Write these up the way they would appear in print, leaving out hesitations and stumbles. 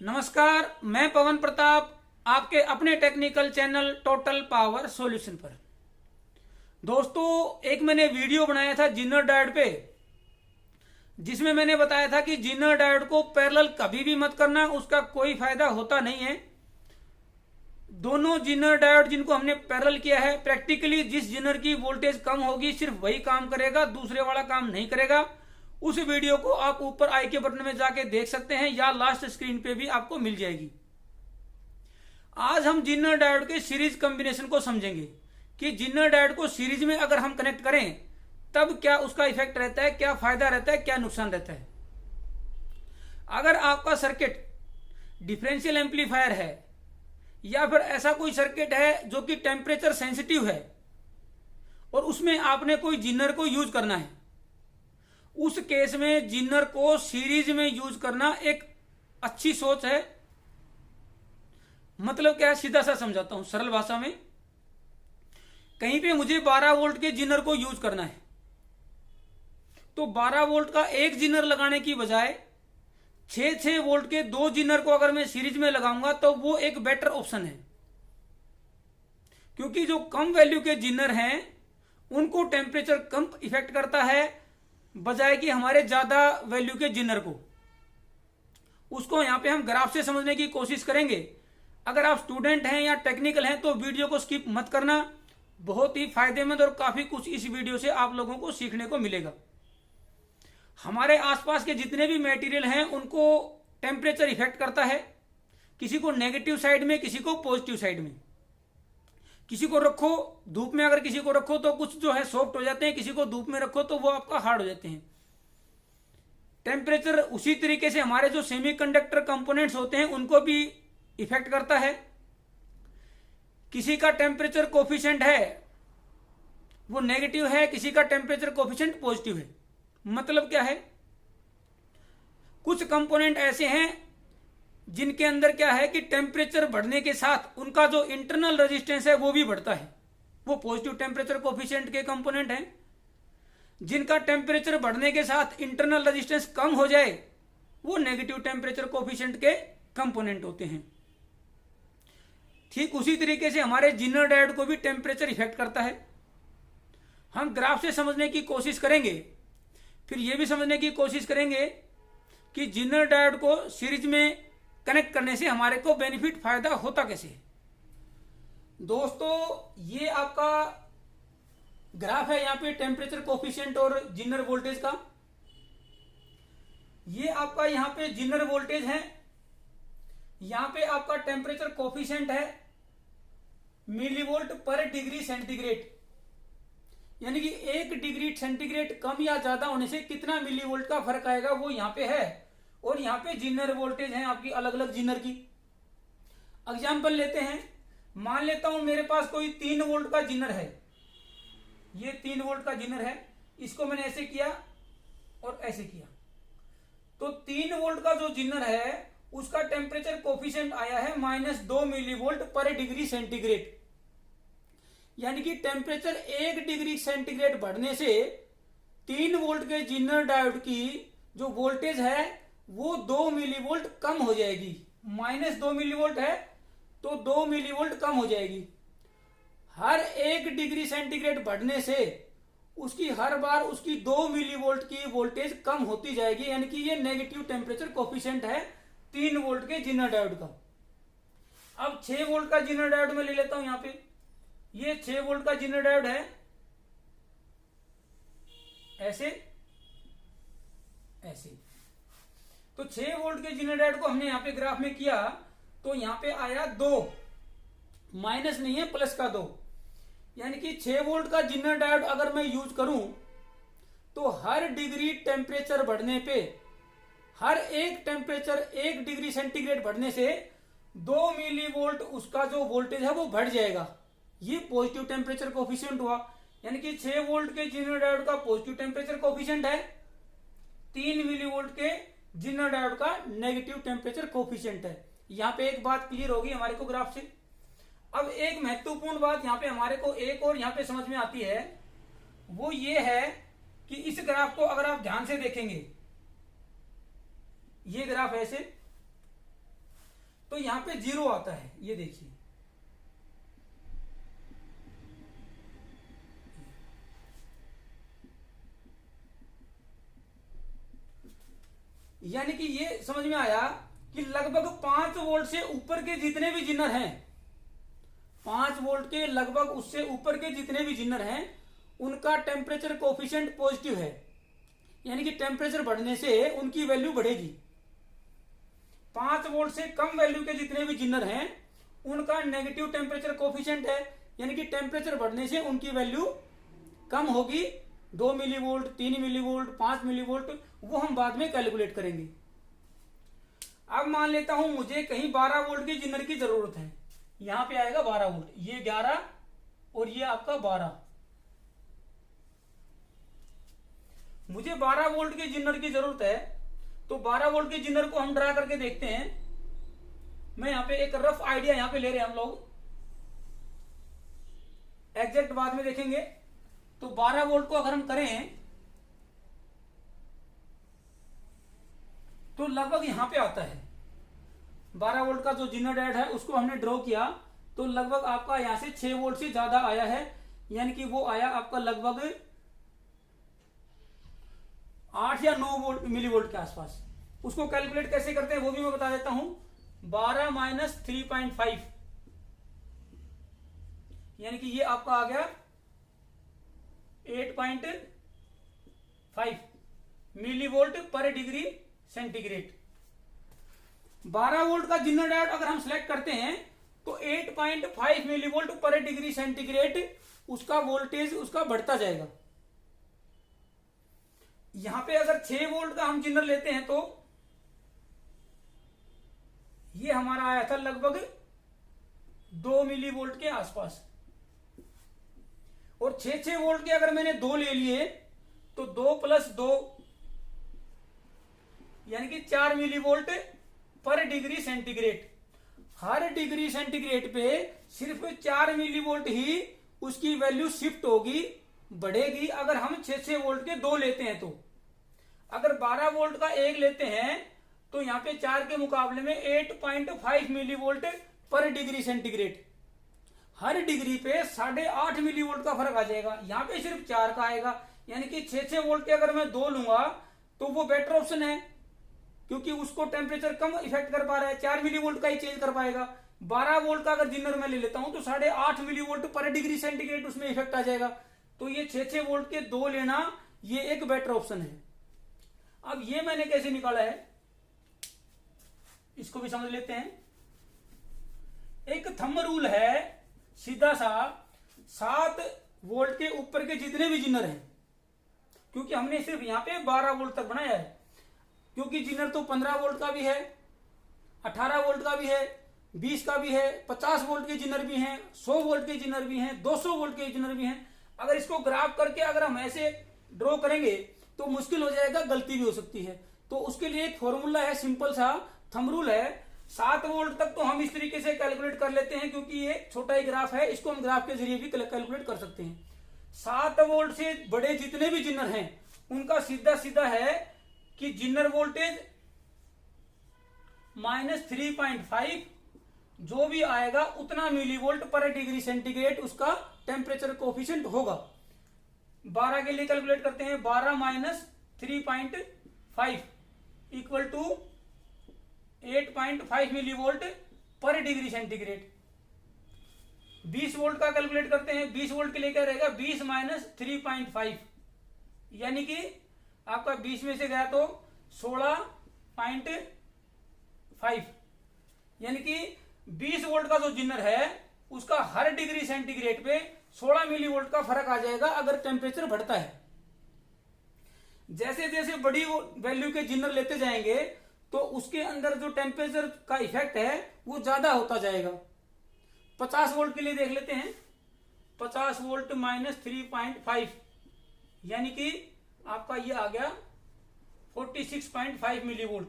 नमस्कार, मैं पवन प्रताप आपके अपने technical channel total power solution पर। दोस्तों, एक मैंने वीडियो बनाया था जिनर डायोड पे, जिसमें मैंने बताया था कि जिनर डायोड को पैरेलल कभी भी मत करना, उसका कोई फायदा होता नहीं है। दोनों जिनर डायोड जिनको हमने पैरेलल किया है, प्रैक्टिकली जिस जिनर की वोल्टेज कम होगी सिर्फ वही काम करेगा, दूसरे वाला काम नहीं करेगा। उस वीडियो को आप ऊपर आई के बटन में जाके देख सकते हैं या लास्ट स्क्रीन पे भी आपको मिल जाएगी। आज हम जिनर डायोड के सीरीज कॉम्बिनेशन को समझेंगे कि जिनर डायोड को सीरीज में अगर हम कनेक्ट करें तब क्या उसका इफेक्ट रहता है, क्या फायदा रहता है, क्या नुकसान रहता है। अगर आपका सर्किट डिफरेंशियल एम्पलीफायर है या फिर ऐसा कोई सर्किट है जो कि टेम्परेचर सेंसिटिव है और उसमें आपने कोई जिनर को यूज करना है, उस केस में जिनर को सीरीज में यूज करना एक अच्छी सोच है। मतलब क्या है, सीधा सा समझाता हूं सरल भाषा में। कहीं पे मुझे 12 वोल्ट के जिनर को यूज करना है, तो 12 वोल्ट का एक जिनर लगाने की बजाय 6 वोल्ट के दो जिनर को अगर मैं सीरीज में लगाऊंगा तो वो एक बेटर ऑप्शन है, क्योंकि जो कम वैल्यू के जिनर हैं उनको टेम्परेचर कम इफेक्ट करता है, बजाय कि हमारे ज्यादा वैल्यू के जिनर को। उसको यहां पे हम ग्राफ से समझने की कोशिश करेंगे। अगर आप स्टूडेंट हैं या टेक्निकल हैं तो वीडियो को स्किप मत करना, बहुत ही फायदेमंद और काफी कुछ इस वीडियो से आप लोगों को सीखने को मिलेगा। हमारे आसपास के जितने भी मटेरियल हैं उनको टेम्परेचर इफेक्ट करता है, किसी को नेगेटिव साइड में, किसी को पॉजिटिव साइड में। किसी को रखो धूप में, अगर किसी को रखो तो कुछ जो है सॉफ्ट हो जाते हैं, किसी को धूप में रखो तो वो आपका हार्ड हो जाते हैं। टेम्परेचर उसी तरीके से हमारे जो सेमीकंडक्टर कंपोनेंट्स होते हैं उनको भी इफेक्ट करता है। किसी का टेम्परेचर कोफिशिएंट है वो नेगेटिव है, किसी का टेम्परेचर कोफिशिएंट पॉजिटिव है। मतलब क्या है, कुछ कंपोनेंट ऐसे हैं जिनके अंदर क्या है कि टेम्परेचर बढ़ने के साथ उनका जो इंटरनल रेजिस्टेंस है वो भी बढ़ता है, वो पॉजिटिव टेम्परेचर कोफिशिएंट के कंपोनेंट हैं। जिनका टेम्परेचर बढ़ने के साथ इंटरनल रेजिस्टेंस कम हो जाए वो नेगेटिव टेम्परेचर कोफिशिएंट के कंपोनेंट होते हैं। ठीक उसी तरीके से हमारे जिनर डायोड को भी टेम्परेचर इफेक्ट करता है। हम ग्राफ से समझने की कोशिश करेंगे, फिर यह भी समझने की कोशिश करेंगे कि जिनर डायोड को सीरीज में कनेक्ट करने से हमारे को बेनिफिट फायदा होता कैसे है। दोस्तों, ये आपका ग्राफ है, यहाँ पे टेम्परेचर कोफिशिएंट और जिनर वोल्टेज का। ये आपका यहाँ पे जिनर वोल्टेज है, यहाँ पे आपका टेम्परेचर कोफिशिएंट है मिलीवोल्ट पर डिग्री सेंटीग्रेड, यानी कि 1 डिग्री सेंटीग्रेड कम या ज्यादा होने से कितना मिलीवोल्ट का फर्क आएगा वो यहाँ पे है। और यहाँ पे जिनर वोल्टेज है आपकी अलग अलग जिनर की। एग्जाम्पल लेते हैं, मान लेता हूं मेरे पास कोई 3 वोल्ट का जिनर है, ये 3 वोल्ट का जिनर है, इसको मैंने ऐसे किया और ऐसे किया, तो 3 वोल्ट का जो जिनर है उसका टेम्परेचर कोफिशिएंट आया है -2 मिलीवोल्ट पर डिग्री सेंटीग्रेड। यानी कि टेम्परेचर 1 डिग्री सेंटीग्रेड बढ़ने से 3 वोल्ट के जिनर डायोड की जो वोल्टेज है वो 2 मिलीवोल्ट कम हो जाएगी। -2 मिलीवोल्ट है तो 2 मिलीवोल्ट कम हो जाएगी। हर 1 डिग्री सेंटीग्रेड बढ़ने से उसकी हर बार उसकी 2 मिलीवोल्ट की वोल्टेज कम होती जाएगी, यानी कि ये नेगेटिव टेम्परेचर कोफिशिएंट है 3 वोल्ट के जिनर डायोड का। अब 6 वोल्ट का जिनर डायोड में ले लेता हूं, यहां पे ये 6 वोल्ट का जिनर डायोड है, ऐसे ऐसे। तो 6 वोल्ट के जिनर डायोड को हमने यहां पे ग्राफ में किया तो यहां पे आया 2, माइनस नहीं है प्लस का 2, यानी कि 6 वोल्ट का जिनर डायोड अगर मैं यूज करूं तो हर डिग्री टेम्परेचर बढ़ने पे, हर एक टेम्परेचर 1 डिग्री सेंटीग्रेड बढ़ने से 2 मिलीवोल्ट उसका जो वोल्टेज है वो बढ़ जाएगा। ये पॉजिटिव टेम्परेचर कोफिशिएंट हुआ, यानी कि 6 वोल्ट के जिनर डायोड का पॉजिटिव टेम्परेचर कोफिशिएंट है, 3 मिलीवोल्ट के जिनर डायोड का नेगेटिव टेम्परेचर कोफिशिएंट है। यहां पे एक बात क्लियर होगी हमारे को ग्राफ से। अब एक महत्वपूर्ण बात यहां पे हमारे को एक और यहां पे समझ में आती है, वो ये है कि इस ग्राफ को अगर आप ध्यान से देखेंगे, ये ग्राफ ऐसे यहां पे 0 आता है, ये देखिए। यानी कि ये समझ में आया कि लगभग 5 वोल्ट से ऊपर के जितने भी जिनर हैं, 5 वोल्ट के लगभग उससे ऊपर के जितने भी जिनर हैं, उनका टेम्परेचर कोफिशिएंट पॉजिटिव है। यानी कि टेम्परेचर बढ़ने से उनकी वैल्यू बढ़ेगी। 5 वोल्ट से कम वैल्यू के जितने भी जिनर हैं, उनका नेगेटिव टेम्परेचर कोफिशिएंट है। यानी कि टेम्परेचर बढ़ने से उनकी वैल्यू कम होगी। 2 millivolt, 3 millivolt, 5 millivolt, वो हम बाद में कैलकुलेट करेंगे। अब मान लेता हूं मुझे कहीं 12 वोल्ट के जिनर की जरूरत है। यहां पे आएगा 12 वोल्ट, ये 11 और ये आपका 12। मुझे 12 वोल्ट के जिनर की जरूरत है, तो 12 वोल्ट के जिनर को हम ड्रा करके देखते हैं। मैं यहां पे एक रफ आइडिया यहां पे ले रहे हैं हम लोग, एग्जैक्ट बाद में देखेंगे। तो 12 वोल्ट को अगर हम करें तो लगभग यहां पे आता है 12 वोल्ट का जो जिनर डायोड है, उसको हमने ड्रॉ किया तो लगभग आपका यहां से 6 वोल्ट से ज्यादा आया है। यानी कि वो आया आपका लगभग 8 या 9 वोल्ट मिली वोल्ट के आसपास। उसको कैलकुलेट कैसे करते हैं वो भी मैं बता देता हूं। 12 माइनस 3.5 यानी कि ये आपका आ गया 8.5 मिली वोल्ट पर डिग्री सेंटीग्रेड। 12 वोल्ट का जिनर डायोड अगर हम सिलेक्ट करते हैं तो 8.5 मिली वोल्ट पर डिग्री सेंटीग्रेड उसका वोल्टेज उसका बढ़ता जाएगा। यहां पे अगर 6 वोल्ट का हम जिनर लेते हैं तो ये हमारा आया था लगभग 2 मिली वोल्ट के आसपास। और 6 वोल्ट के अगर मैंने 2 ले लिए तो 2 + 2 यानी कि 4 मिली वोल्ट पर डिग्री सेंटीग्रेड। हर डिग्री सेंटीग्रेड पे सिर्फ 4 मिली वोल्ट ही उसकी वैल्यू शिफ्ट होगी, बढ़ेगी। अगर हम 6 वोल्ट के 2 लेते हैं तो अगर 12 वोल्ट का 1 लेते हैं तो यहां पे 4 के मुकाबले में 8.5 मिली वोल्ट पर डिग्री सेंटीग्रेड। हर डिग्री पे 8.5 मिली वोल्ट का फर्क आ जाएगा। यहां पे सिर्फ 4 का आएगा। यानी कि 6 वोल्ट के अगर मैं 2 लूंगा तो वो बेटर ऑप्शन है, क्योंकि उसको टेम्परेचर कम इफेक्ट कर पा रहा है, 4 मिली वोल्ट का ही चेंज कर पाएगा। 12 वोल्ट का अगर जिनर मैं ले लेता हूं तो 8.5 मिली वोल्ट पर डिग्री सेंटीग्रेड उसमें इफेक्ट आ जाएगा। तो ये 6 वोल्ट के 2 लेना ये एक बेटर ऑप्शन है। अब ये मैंने कैसे निकाला है इसको भी समझ लेते हैं। एक थंब रूल है सीधा सा, 7 वोल्ट के ऊपर के जितने भी जिनर हैं, क्योंकि हमने सिर्फ यहां पे 12 वोल्ट तक बनाया है, क्योंकि जिनर तो 15 वोल्ट का भी है, 18 वोल्ट का भी है, 20 का भी है, 50 वोल्ट के जिनर भी हैं, 100 वोल्ट के जिनर भी हैं, 200 वोल्ट के जिनर भी हैं। अगर इसको ग्राफ करके अगर हम ऐसे ड्रॉ करेंगे तो मुश्किल हो जाएगा, गलती भी हो सकती है। तो उसके लिए एक फॉर्मूला है, सिंपल सा थंब रूल है। 7 वोल्ट तक तो हम इस तरीके से कैलकुलेट कर लेते हैं, क्योंकि ये छोटा ही ग्राफ है, इसको हम ग्राफ के जरिए भी कैलकुलेट कर सकते हैं। 7 वोल्ट से बड़े जितने भी जिनर हैं उनका सीधा सीधा है कि जिनर वोल्टेज -3.5 जो भी आएगा उतना मिली वोल्ट पर डिग्री सेंटीग्रेड उसका टेम्परेचर कोफिशिएंट होगा। 12 के लिए कैलकुलेट करते हैं। 12 minus 3.5 equal to 8.5 millivolt पर डिग्री सेंटीग्रेड। 20 वोल्ट का कैलकुलेट करते हैं। 20 वोल्ट के लिए क्या रहेगा, 20 माइनस 3.5 यानी कि आपका 20 में से गया तो 16.5 यानी कि 20 वोल्ट का जो जिनर है उसका हर डिग्री सेंटीग्रेड पे 16 मिली वोल्ट का फर्क आ जाएगा अगर टेम्परेचर बढ़ता है। जैसे जैसे बड़ी वैल्यू के जिनर लेते जाएंगे तो उसके अंदर जो टेम्परेचर का इफेक्ट है वो ज्यादा होता जाएगा। 50 वोल्ट के लिए देख लेते हैं। 50 वोल्ट माइनस 3.5 यानी कि आपका ये आ गया 46.5 मिली वोल्ट।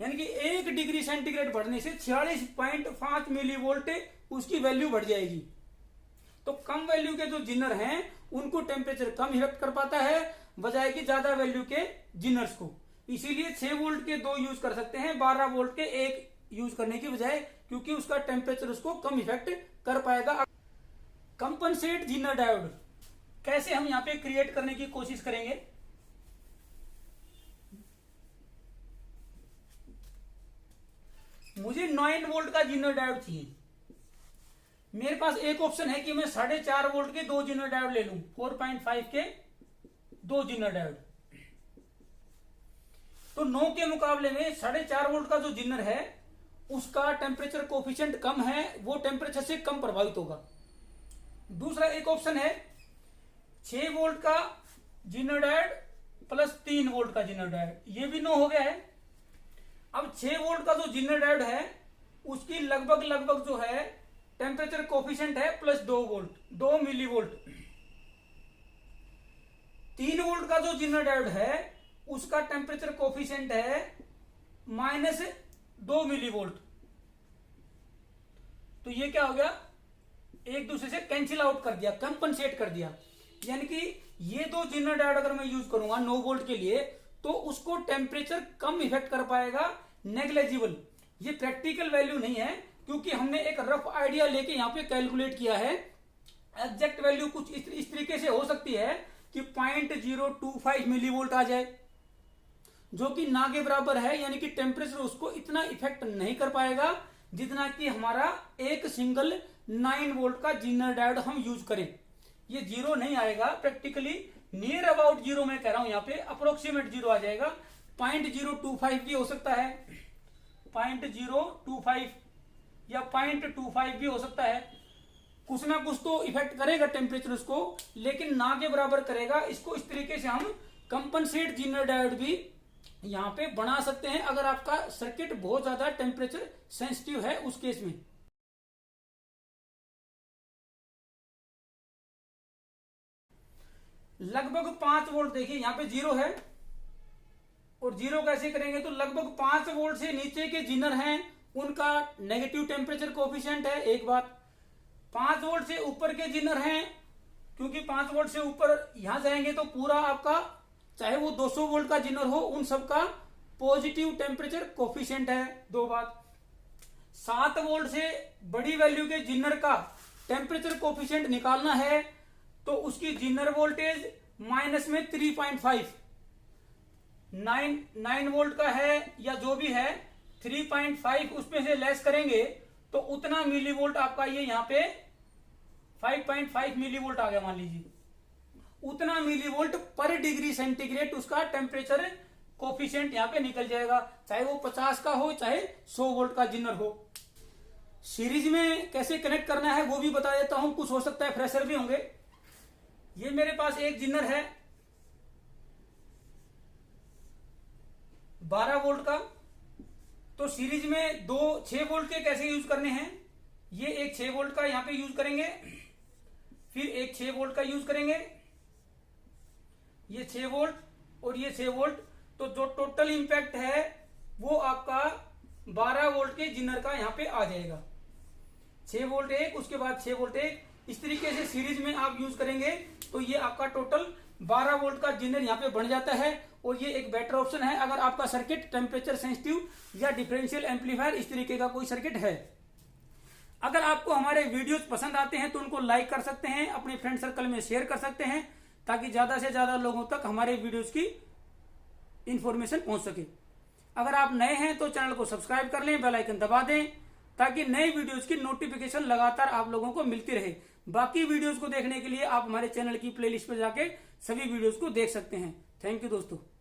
यानी कि 1 डिग्री सेंटीग्रेड बढ़ने से 46.5 मिली वोल्ट उसकी वैल्यू बढ़ जाएगी। तो कम वैल्यू के जो जिनर हैं उनको टेम्परेचर कम इफेक्ट कर पाता है बजाय कि ज्यादा वैल्यू के जिनर्स को। इसीलिए 6 वोल्ट के 2 यूज कर सकते हैं, 12 वोल्ट के 1 यूज करने की बजाय, क्योंकि उसका टेम्परेचर उसको कम इफेक्ट कर पाएगा। कंपनसेट जीनर डायोड कैसे हम यहां पे क्रिएट करने की कोशिश करेंगे। मुझे 9 वोल्ट का जीनर डायोड चाहिए। मेरे पास एक ऑप्शन है कि मैं 4.5 वोल्ट के 2 जीनर डायोड ले लूं, 4.5 के 2 जीनर डायोड। तो 9 के मुकाबले में 4.5 वोल्ट का जो जिनर है उसका टेम्परेचर कोफिशिएंट कम है, वो टेम्परेचर से कम प्रभावित होगा। दूसरा एक ऑप्शन है 6 वोल्ट का जिनर डायोड प्लस 3 वोल्ट का जिनर डायोड, ये भी 9 हो गया है। अब 6 वोल्ट का जो जिनर डायोड है उसकी लगभग जो है टेम्परेचर कोफिशिएंट है plus 2 volt, 2 millivolt. 3 volt का जो जिनर डायोड है उसका टेम्परेचर कोफिशिएंट है -2 मिली वोल्ट। तो ये क्या हो गया, एक दूसरे से कैंसिल आउट कर दिया, कंपनसेट कर दिया। यानी कि ये 2 जिनर डायोड अगर मैं यूज करूंगा 9 वोल्ट के लिए तो उसको टेम्परेचर कम इफेक्ट कर पाएगा, नेग्लेजिबल। ये प्रैक्टिकल वैल्यू नहीं है, क्योंकि हमने एक रफ आइडिया लेके यहां पे कैलकुलेट किया है। एग्जैक्ट वैल्यू कुछ इस तरीके से हो सकती है कि 0.025 मिली वोल्ट आ जाए, जो कि ना के बराबर है। यानी कि टेम्परेचर उसको इतना इफेक्ट नहीं कर पाएगा जितना कि हमारा एक सिंगल 9 वोल्ट का जीनर डायोड हम यूज करें। ये 0 नहीं आएगा, प्रैक्टिकली नियर अबाउट 0 मैं कह रहा हूं, यहाँ पे अप्रोक्सीमेट 0 आ जाएगा। 0.025 भी हो सकता है, 0.025 या 0.25 भी हो सकता है। कुछ ना कुछ तो इफेक्ट करेगा टेम्परेचर उसको, लेकिन ना के बराबर करेगा। इसको इस तरीके से हम कंपनसेट जीनर डायोड भी यहां पे बना सकते हैं, अगर आपका सर्किट बहुत ज्यादा टेम्परेचर सेंसिटिव है उस केस में। लगभग 5 वोल्ट, देखिए यहां पे 0 है और 0 कैसे करेंगे, तो लगभग 5 वोल्ट से नीचे के जिनर हैं उनका नेगेटिव टेम्परेचर कोफिशिएंट है, एक बात। 5 वोल्ट से ऊपर के जिनर हैं, क्योंकि 5 वोल्ट से ऊपर यहां जाएंगे तो पूरा आपका चाहे वो 200 वोल्ट का जिनर हो उन सबका पॉजिटिव टेम्परेचर कोफिशिएंट है, 2 बात। 7 वोल्ट से बड़ी वैल्यू के जिनर का टेम्परेचर कोफिशिएंट निकालना है तो उसकी जिनर वोल्टेज माइनस में 3.5, 9 वोल्ट का है या जो भी है 3.5 उसमें से लेस करेंगे तो उतना मिली वोल्ट आपका ये यहाँ पे 5.5 मिली वोल्ट आ गया, मान लीजिए। उतना मिली वोल्ट पर डिग्री सेंटीग्रेड उसका टेम्परेचर कोफिशिएंट यहाँ पे निकल जाएगा, चाहे वो 50 का हो चाहे 100 वोल्ट का जिनर हो। सीरीज में कैसे कनेक्ट करना है वो भी बता देता हूं, कुछ हो सकता है फ्रेशर भी होंगे। ये मेरे पास एक जिनर है 12 वोल्ट का, तो सीरीज में 2 6 वोल्ट के कैसे यूज करने हैं। ये एक 6 वोल्ट का यहां पे यूज करेंगे, फिर एक 6 वोल्ट का यूज करेंगे, ये 6 वोल्ट और ये 6 वोल्ट। तो जो टोटल इंपैक्ट है वो आपका 12 वोल्ट के जिनर का यहां पे आ जाएगा। 6 वोल्ट एक, उसके बाद 6 वोल्ट एक, इस तरीके से सीरीज में आप यूज करेंगे तो ये आपका टोटल 12 वोल्ट का जिनर यहाँ पे बन जाता है। और ये एक बेटर ऑप्शन है अगर आपका सर्किट टेम्परेचर सेंसिटिव या डिफरेंशियल एम्पलीफायर इस तरीके का कोई सर्किट है। अगर आपको हमारे वीडियोस पसंद आते हैं तो उनको लाइक कर सकते हैं, अपने फ्रेंड सर्कल में शेयर कर सकते हैं, ताकि ज्यादा से ज्यादा लोगों तक हमारे वीडियोस की इंफॉर्मेशन पहुंच सके। अगर आप नए हैं तो चैनल को सब्सक्राइब कर लें, बेल आइकन दबा दें, ताकि नए वीडियोस की नोटिफिकेशन लगातार आप लोगों को मिलती रहे। बाकी वीडियोस को देखने के लिए आप हमारे चैनल की प्लेलिस्ट पर जाके सभी वीडियोस को देख सकते हैं। थैंक यू दोस्तों।